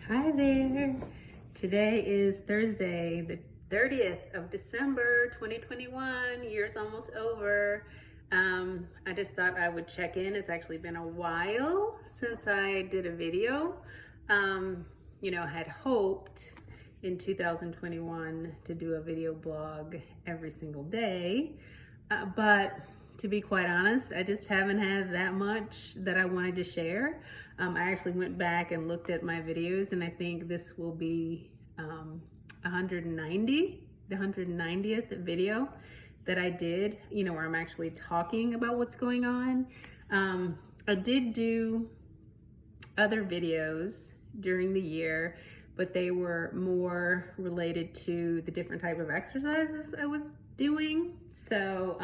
Hi there. Today is Thursday, the 30th of December, 2021. Year's almost over. I just thought I would check in. It's actually been a while since I did a video. I had hoped in 2021 to do a video blog every single day. But to be quite honest, I just haven't had that much that I wanted to share. I actually went back and looked at my videos, and I think this will be 190, the 190th video that I did, where I'm actually talking about what's going on. I did do other videos during the year, but they were more related to the different type of exercises I was doing. So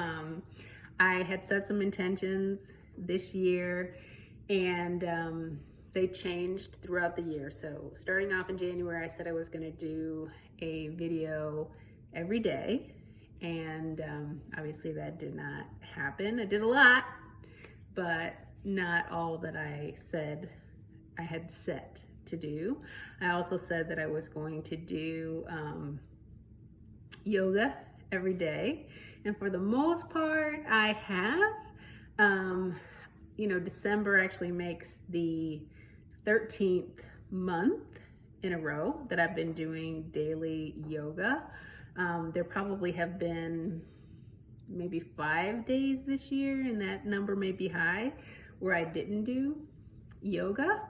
I had set some intentions this year, and they changed throughout the year. So starting off in January, I said I was going to do a video every day, and obviously that did not happen. I did a lot, but not all that I said I had set to do. I also said that I was going to do yoga every day, and for the most part I have. December actually makes the 13th month in a row that I've been doing daily yoga. There probably have been maybe 5 days this year, and that number may be high, where I didn't do yoga.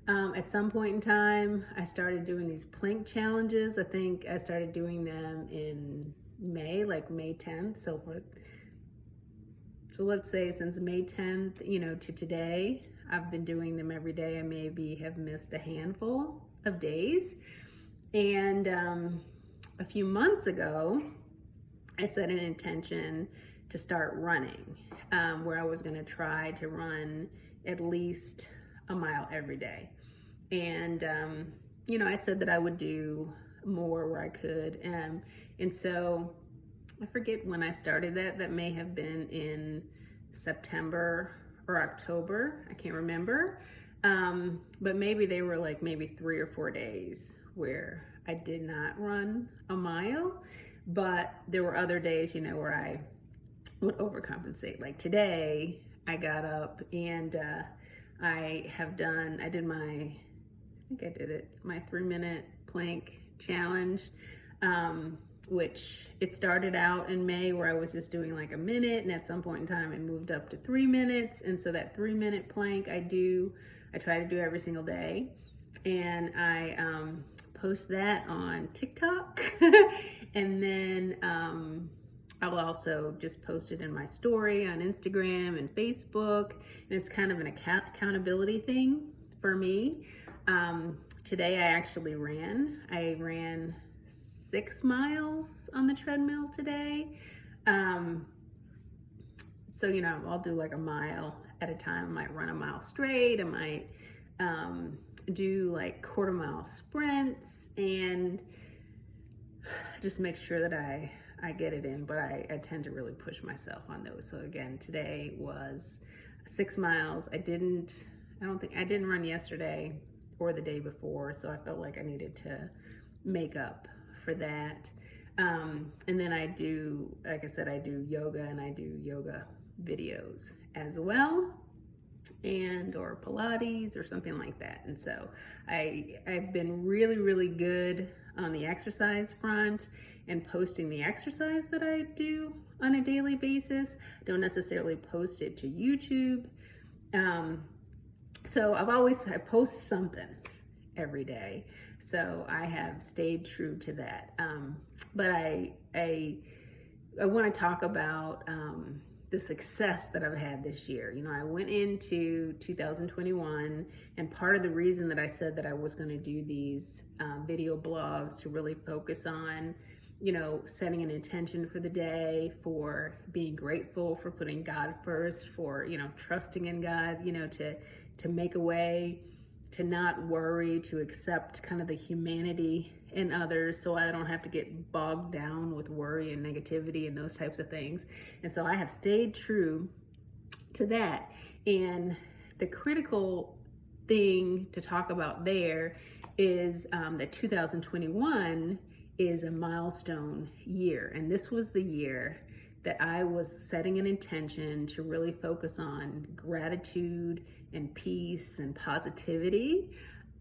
At some point in time, I started doing these plank challenges. I think I started doing them in May, like May 10th. So let's say since May 10th, to today, I've been doing them every day. I maybe have missed a handful of days. And a few months ago, I set an intention to start running, where I was going to try to run at least a mile every day. And, I said that I would do more where I could. And so I forget when I started that. That may have been in September or October. I can't remember. But maybe they were like maybe 3 or 4 days where I did not run a mile. But there were other days, where I would overcompensate. Like today, I got up and I did my 3-minute plank challenge, which it started out in May where I was just doing like a minute, and at some point in time I moved up to 3 minutes. And so that 3-minute plank I try to do every single day, and I post that on TikTok and then I'll also just post it in my story on Instagram and Facebook, and it's kind of an accountability thing for me. Today I actually ran. I ran 6 miles on the treadmill today. So, I'll do like a mile at a time. I might run a mile straight. I might do like quarter-mile sprints, and just make sure that I get it in, but I tend to really push myself on those. So again, today was 6 miles. I didn't run yesterday or the day before, so I felt like I needed to make up for that. And then I do, like I said, I do yoga, and I do yoga videos as well, or Pilates or something like that. And so I've been really, really good on the exercise front and posting the exercise that I do on a daily basis. I don't necessarily post it to YouTube. So I post something every day. So I have stayed true to that. But I want to talk about the success that I've had this year. I went into 2021, and part of the reason that I said that I was going to do these video blogs to really focus on, setting an intention for the day, for being grateful, for putting God first, for, trusting in God, to make a way, to not worry, to accept kind of the humanity in others, so I don't have to get bogged down with worry and negativity and those types of things. And so I have stayed true to that. And the critical thing to talk about there is that 2021 is a milestone year. And this was the year that I was setting an intention to really focus on gratitude and peace and positivity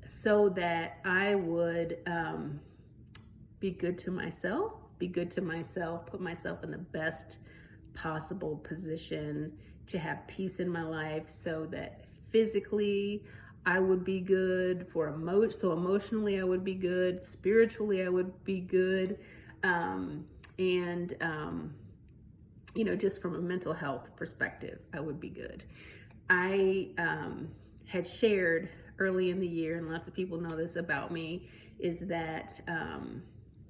so that I would be good to myself, put myself in the best possible position to have peace in my life so that physically I would be good, so emotionally I would be good, spiritually I would be good, just from a mental health perspective, I would be good. I had shared early in the year, and lots of people know this about me, is that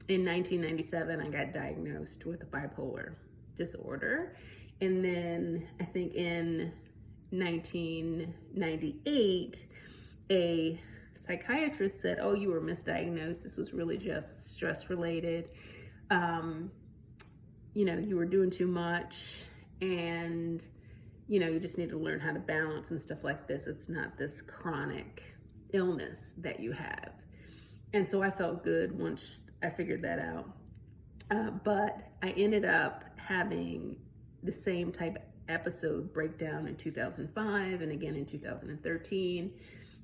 in 1997 I got diagnosed with bipolar disorder. And then I think in 1998, a psychiatrist said, "Oh, you were misdiagnosed. This was really just stress related. You were doing too much, and you just need to learn how to balance and stuff like this. It's not this chronic illness that you have." And so I felt good once I figured that out. But I ended up having the same type of episode breakdown in 2005 and again in 2013.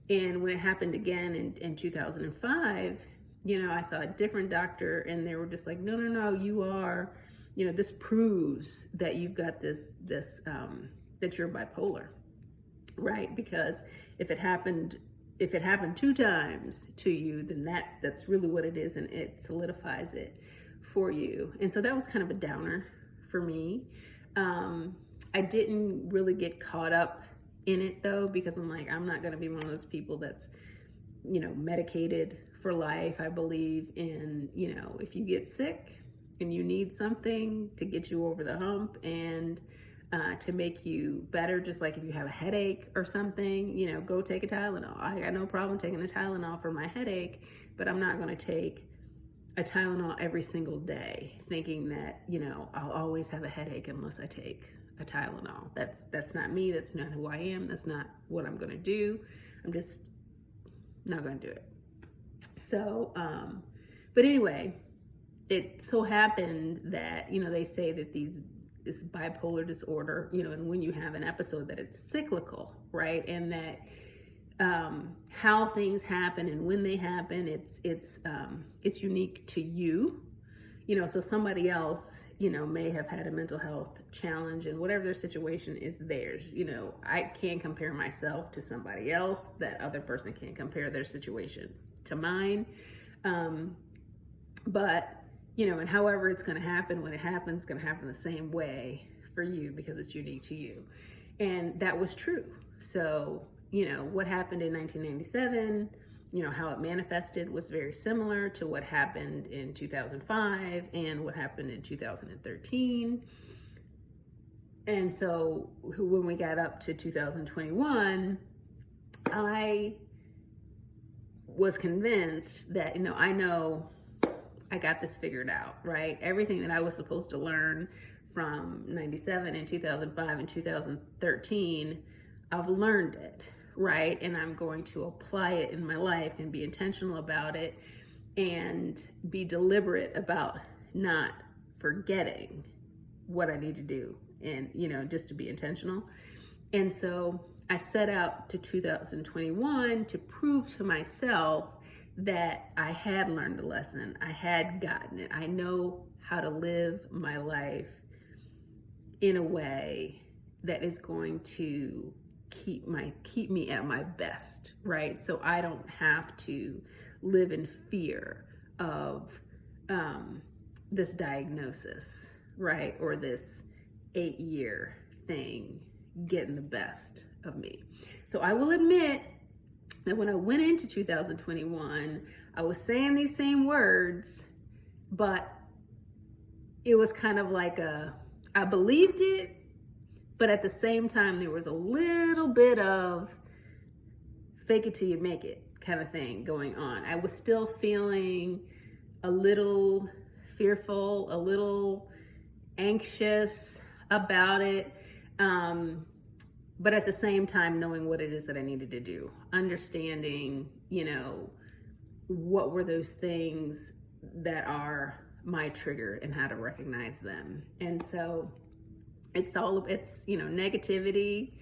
And when it happened again in 2005, I saw a different doctor, and they were just like, no, you are, this proves that you've got this that you're bipolar, right? Because if it happened 2 times to you, then that's really what it is, and it solidifies it for you. And so that was kind of a downer for me. I didn't really get caught up in it though, because I'm like, I'm not going to be one of those people that's, medicated for life. I believe in, if you get sick and you need something to get you over the hump and to make you better, just like if you have a headache or something, go take a Tylenol. I got no problem taking a Tylenol for my headache, but I'm not going to take a Tylenol every single day thinking that, I'll always have a headache unless I take a Tylenol. That's not me. That's not who I am. That's not what I'm going to do. I'm just not going to do it. So, but anyway, it so happened that, they say that this bipolar disorder, and when you have an episode, that it's cyclical, right? And that how things happen and when they happen, it's unique to you. So somebody else, may have had a mental health challenge, and whatever their situation is theirs. I can't compare myself to somebody else. That other person can't compare their situation to mine. But, and however it's going to happen, when it happens, it's going to happen the same way for you because it's unique to you. And that was true. So, what happened in 1997, how it manifested was very similar to what happened in 2005 and what happened in 2013. And so when we got up to 2021, I was convinced that, I know I got this figured out, right? Everything that I was supposed to learn from 97 and 2005 and 2013, I've learned it. Right? And I'm going to apply it in my life and be intentional about it and be deliberate about not forgetting what I need to do and, just to be intentional. And so I set out to 2021 to prove to myself that I had learned the lesson. I had gotten it. I know how to live my life in a way that is going to keep me at my best, right? So I don't have to live in fear of this diagnosis, right? Or this 8-year thing getting the best of me. So I will admit that when I went into 2021, I was saying these same words, but it was kind of like I believed it, but at the same time, there was a little bit of fake it till you make it kind of thing going on. I was still feeling a little fearful, a little anxious about it. but at the same time, knowing what it is that I needed to do, understanding, what were those things that are my trigger and how to recognize them. And so negativity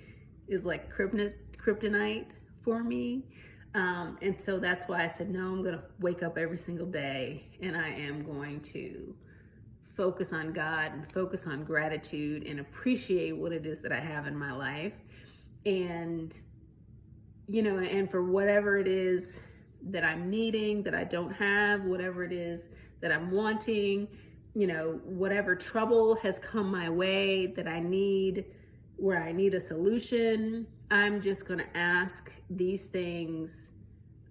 is like kryptonite for me. And so that's why I said, no, I'm going to wake up every single day and I am going to focus on God and focus on gratitude and appreciate what it is that I have in my life. And, and for whatever it is that I'm needing, that I don't have, whatever it is that I'm wanting, whatever trouble has come my way that I need, where I need a solution, I'm just going to ask these things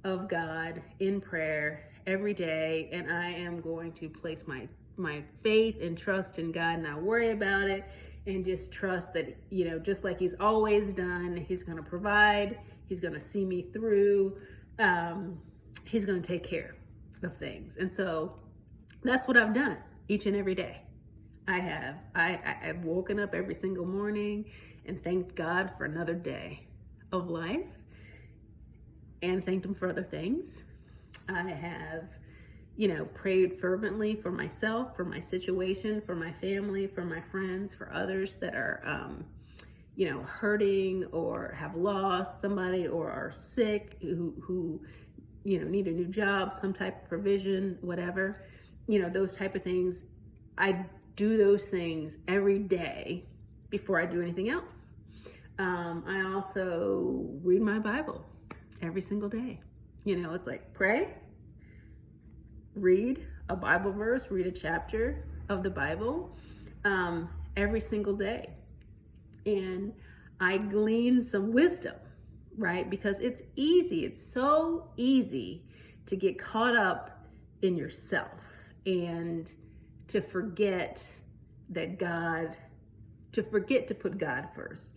of God in prayer every day. And I am going to place my faith and trust in God, and not worry about it, and just trust that, just like he's always done, he's going to provide, he's going to see me through, he's going to take care of things. And so that's what I've done each and every day. I've woken up every single morning and thanked God for another day of life and thanked him for other things. I have, prayed fervently for myself, for my situation, for my family, for my friends, for others that are, hurting or have lost somebody or are sick, who need a new job, some type of provision, whatever, those type of things. I do those things every day before I do anything else. I also read my Bible every single day. It's like pray, read a Bible verse, read a chapter of the Bible every single day. And I glean some wisdom, right? Because it's so easy to get caught up in yourself and to forget that to put God first.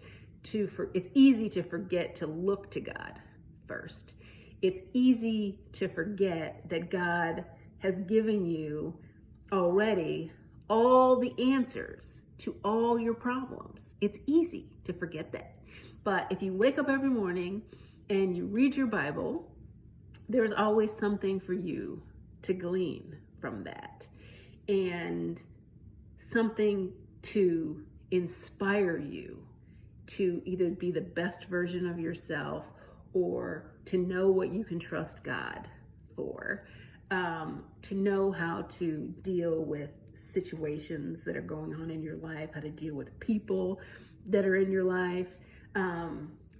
It's easy to forget to look to God first. It's easy to forget that God has given you already all the answers to all your problems. It's easy to forget that. But if you wake up every morning and you read your Bible, there's always something for you to glean from that, and something to inspire you to either be the best version of yourself or to know what you can trust God for, to know how to deal with situations that are going on in your life, how to deal with people that are in your life,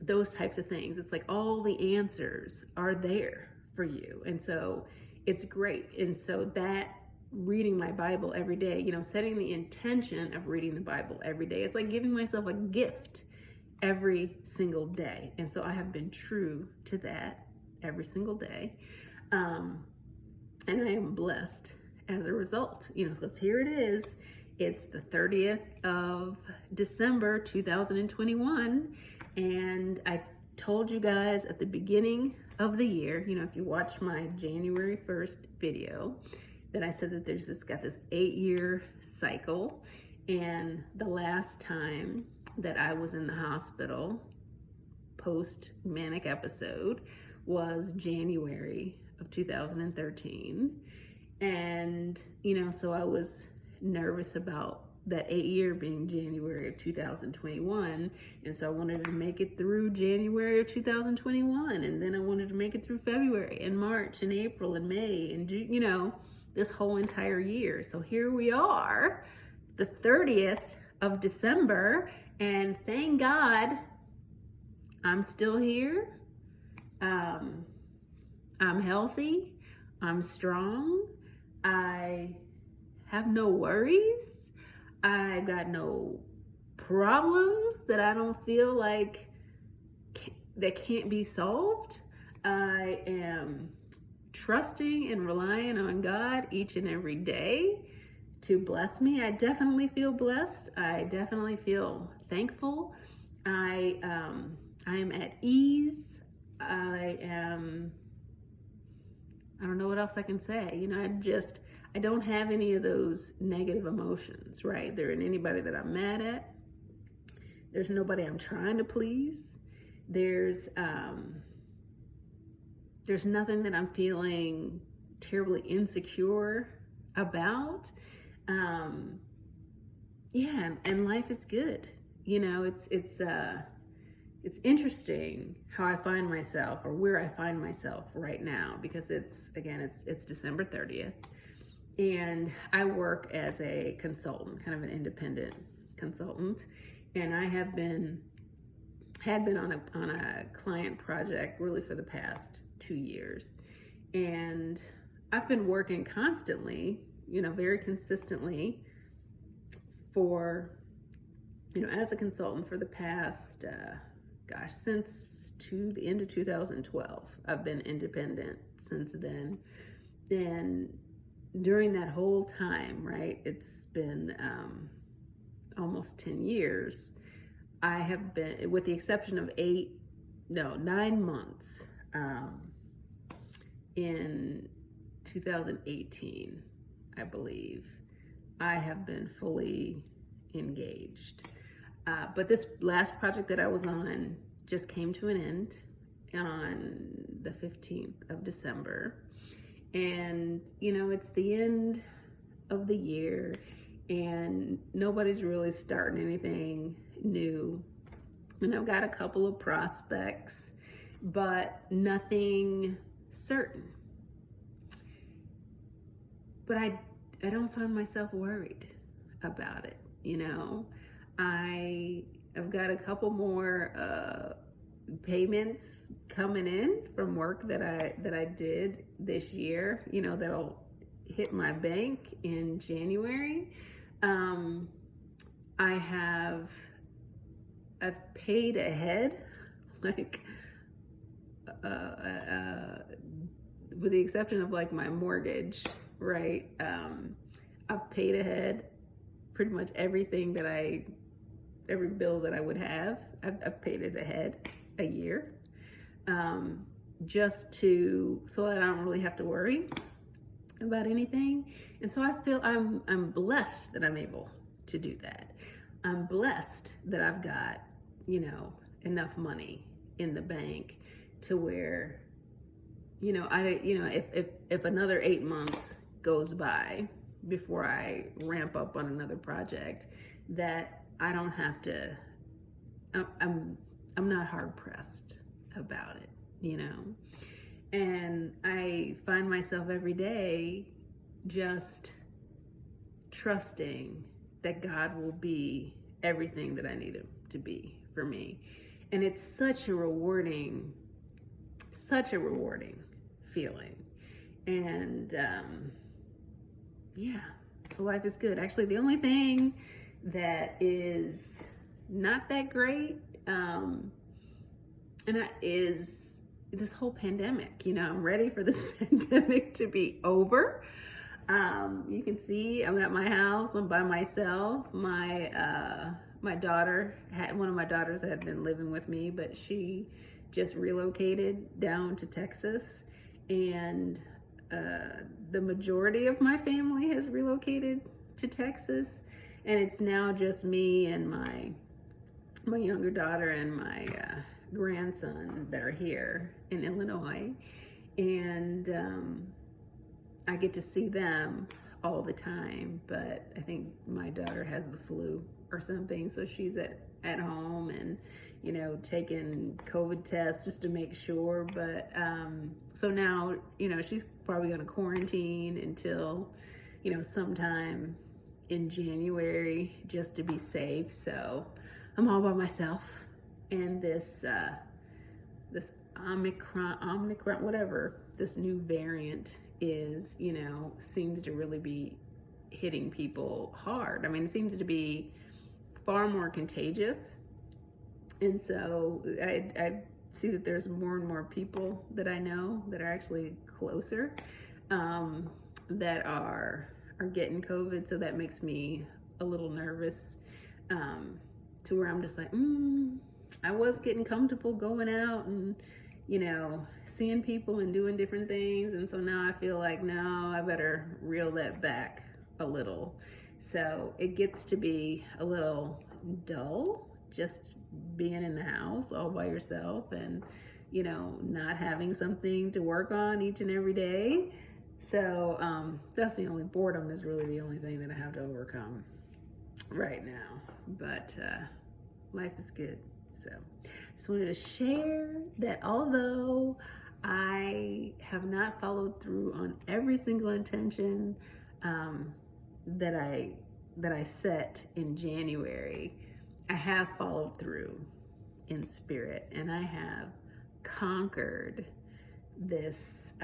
those types of things. It's like all the answers are there for you. And so it's great. And so that reading my Bible every day, setting the intention of reading the Bible every day, it's like giving myself a gift every single day. And so I have been true to that every single day. And I am blessed as a result, because here it is. It's the 30th of December, 2021. And I told you guys at the beginning of the year, if you watch my January 1st video, that I said that there's got this 8-year cycle. And the last time that I was in the hospital post-manic episode was January of 2013. And, so I was nervous about that 8-year being January of 2021. And so I wanted to make it through January of 2021. And then I wanted to make it through February and March and April and May and June, this whole entire year. So here we are, the 30th of December, and thank God I'm still here. I'm healthy. I'm strong. I have no worries. I got no problems that I don't feel like that can't be solved. I am trusting and relying on God each and every day to bless me. I definitely feel blessed. I definitely feel thankful. I am at ease. I don't know what else I can say. I don't have any of those negative emotions, right? There isn't anybody that I'm mad at. There's nobody I'm trying to please. There's nothing that I'm feeling terribly insecure about. Yeah, and life is good. You know, it's interesting how I find myself, or where I find myself right now, because it's December 30th, and I work as a consultant, kind of an independent consultant, and I had been on a client project really for the past 2 years, and I've been working constantly, very consistently for, as a consultant for the past, since the end of 2012. I've been independent since then. And during that whole time, right, it's been almost 10 years, I have been, with the exception of 9 months in 2018, I believe, I have been fully engaged. But this last project that I was on just came to an end on the 15th of December. And, it's the end of the year, and nobody's really starting anything new. And I've got a couple of prospects, but nothing certain. But I don't find myself worried about it. I've got a couple more payments coming in from work that I did this year, that'll hit my bank in January. I've paid ahead, like with the exception of like my mortgage, right? I've paid ahead pretty much everything every bill that I would have. I've paid it ahead a year, so that I don't really have to worry about anything. And so I feel I'm blessed that I'm able to do that. I'm blessed that I've got, enough money in the bank to where, if another 8 months goes by before I ramp up on another project, that I don't have to, I'm not hard pressed about it, and I find myself every day just trusting that God will be everything that I need him to be for me. And it's such a rewarding feeling. And so life is good. Actually, the only thing that is not that great is this whole pandemic. I'm ready for this pandemic to be over. You can see I'm at my house. I'm by myself. My daughter one of my daughters had been living with me, but she just relocated down to Texas, and the majority of my family has relocated to Texas, and it's now just me and my younger daughter and my grandson that are here in Illinois, and I get to see them all the time. But I think my daughter has the flu or something, so she's at home and taking COVID tests just to make sure. But so now she's probably going to quarantine until sometime in January, just to be safe. So I'm all by myself, and this Omicron, whatever this new variant is, seems to really be hitting people hard. I mean, it seems to be far more contagious. And so I see that there's more and more people that I know that are actually closer that are getting COVID. So that makes me a little nervous, to where I'm just like, I was getting comfortable going out and, seeing people and doing different things. And so now I feel like, no, I better reel that back a little. So it gets to be a little dull just being in the house all by yourself and, you know, not having something to work on each and every day. So that's the only, boredom is really the only thing that I have to overcome right now. But life is good. So just wanted to share that although I have not followed through on every single intention that I set in January, I have followed through in spirit, and I have conquered this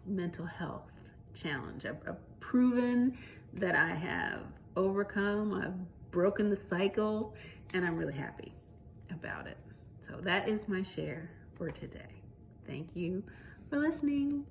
mental health challenge. I've proven that I have overcome, I've broken the cycle, and I'm really happy about it. So that is my share for today. Thank you for listening.